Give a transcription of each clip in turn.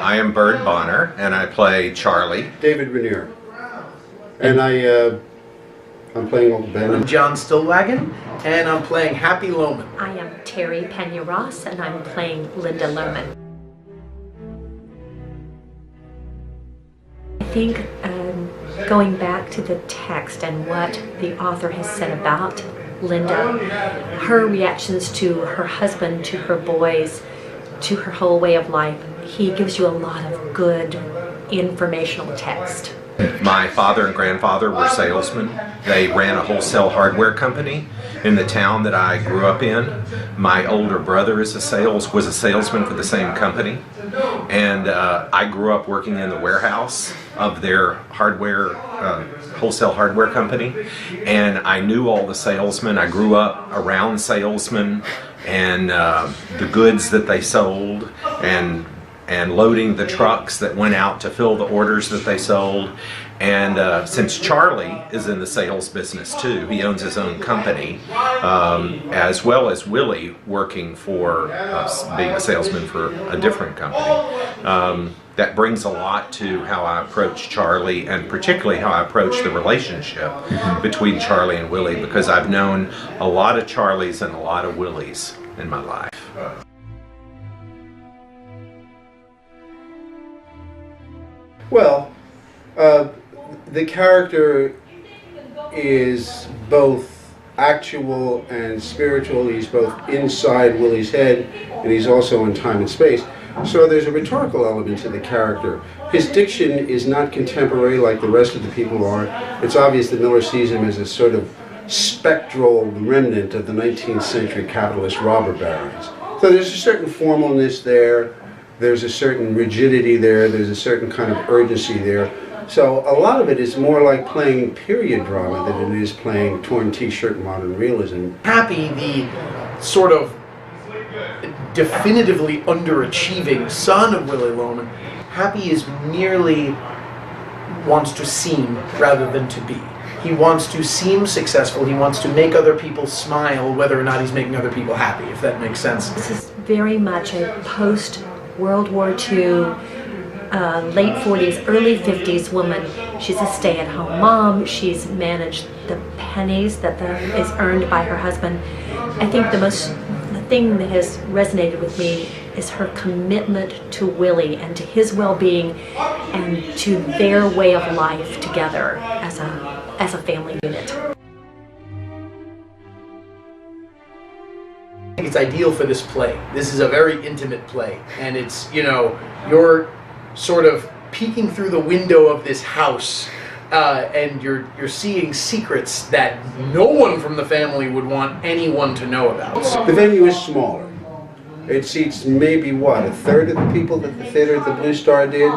I am Bird Bonner, and I play Charlie. David Rainier. And I'm playing Uncle Ben. I'm John Stillwagon, and I'm playing Happy Loman. I am Terry Pena-Ross, and I'm playing Linda Loman. I think going back to the text and what the author has said about Linda, her reactions to her husband, to her boys, to her whole way of life, he gives you a lot of good informational text. My father and grandfather were salesmen. They ran a wholesale hardware company in the town that I grew up in. My older brother was a salesman for the same company. And I grew up working in the warehouse of their wholesale hardware company. And I knew all the salesmen. I grew up around salesmen and the goods that they sold and loading the trucks that went out to fill the orders that they sold. And since Charlie is in the sales business too, he owns his own company, as well as Willie working for being a salesman for a different company. That brings a lot to how I approach Charlie, and particularly how I approach the relationship between Charlie and Willie, because I've known a lot of Charlies and a lot of Willies in my life. Well, the character is both actual and spiritual. He's both inside Willie's head, and he's also in time and space. So there's a rhetorical element to the character. His diction is not contemporary like the rest of the people are. It's obvious that Miller sees him as a sort of spectral remnant of the 19th century capitalist robber barons. So there's a certain formalness there. There's a certain rigidity there, there's a certain kind of urgency there. So a lot of it is more like playing period drama than it is playing torn t-shirt modern realism. Happy, the sort of definitively underachieving son of Willie Loman, Happy is merely wants to seem rather than to be. He wants to seem successful, he wants to make other people smile whether or not he's making other people happy, if that makes sense. This is very much a post-World War II, late 40s, early 50s woman. She's a stay-at-home mom. She's managed the pennies that is earned by her husband. I think the thing that has resonated with me is her commitment to Willie and to his well-being and to their way of life together as a family unit. I think it's ideal for this play. This is a very intimate play, and it's, you know, you're sort of peeking through the window of this house and you're seeing secrets that no one from the family would want anyone to know about. The venue is smaller. It seats maybe, what, a third of the people that the theater at the Blue Star did?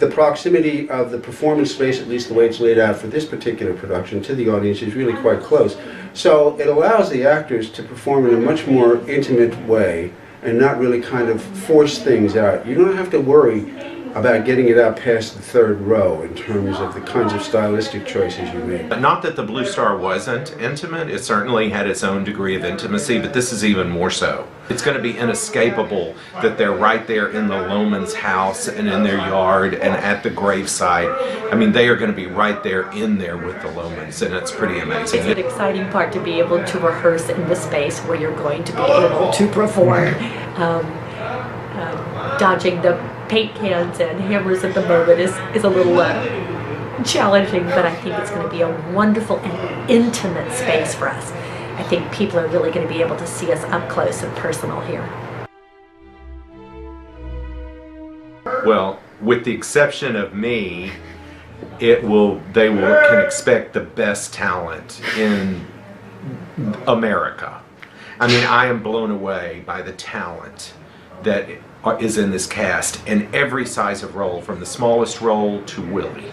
The proximity of the performance space, at least the way it's laid out for this particular production, to the audience is really quite close. So it allows the actors to perform in a much more intimate way and not really kind of force things out. You don't have to worry about getting it out past the third row in terms of the kinds of stylistic choices you make. Not that the Blue Star wasn't intimate, it certainly had its own degree of intimacy, but this is even more so. It's going to be inescapable that they're right there in the Loman's house and in their yard and at the graveside. I mean, they are going to be right there in there with the Lomans, and it's pretty amazing. It's an exciting part to be able to rehearse in the space where you're going to be able to perform. Dodging the paint cans and hammers at the moment is a little challenging, but I think it's going to be a wonderful and intimate space for us. I think people are really going to be able to see us up close and personal here. Well, with the exception of me, they can expect the best talent in America. I mean, I am blown away by the talent that is in this cast in every size of role, from the smallest role to Willie.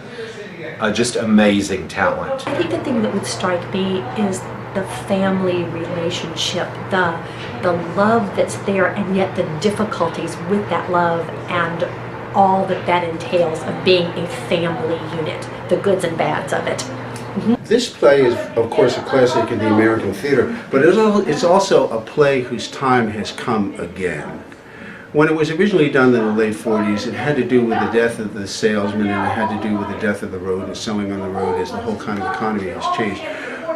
Just amazing talent. I think the thing that would strike me is the family relationship, the love that's there, and yet the difficulties with that love and all that entails of being a family unit, the goods and bads of it. This play is, of course, a classic in the American theater, but it's also a play whose time has come again. when it was originally done in the late 40s, it had to do with the death of the salesman, and it had to do with the death of the road and sewing on the road as the whole kind of economy has changed.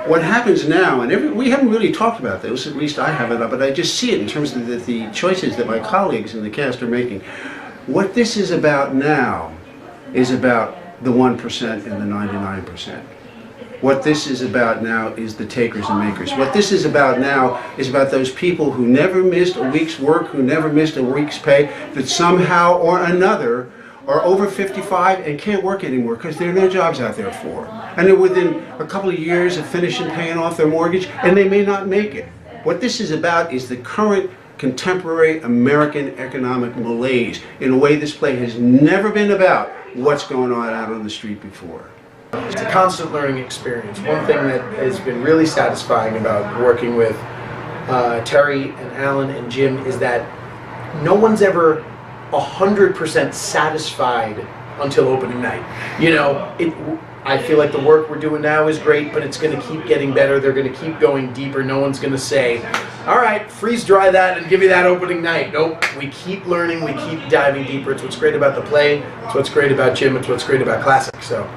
What happens now, and we haven't really talked about this, at least I haven't, but I just see it in terms of the choices that my colleagues in the cast are making. What this is about now is about the 1% and the 99%. What this is about now is the takers and makers. What this is about now is about those people who never missed a week's work, who never missed a week's pay, that somehow or another are over 55 and can't work anymore because there are no jobs out there for them. And they're within a couple of years of finishing paying off their mortgage, and they may not make it. What this is about is the current contemporary American economic malaise in a way this play has never been about what's going on out on the street before. It's a constant learning experience. One thing that has been really satisfying about working with Terry and Alan and Jim is that no one's ever 100% satisfied until opening night. You know, I feel like the work we're doing now is great, but it's going to keep getting better. They're going to keep going deeper. No one's going to say, all right, freeze dry that and give you that opening night. Nope. We keep learning. We keep diving deeper. It's what's great about the play. It's what's great about Jim. It's what's great about Classic. So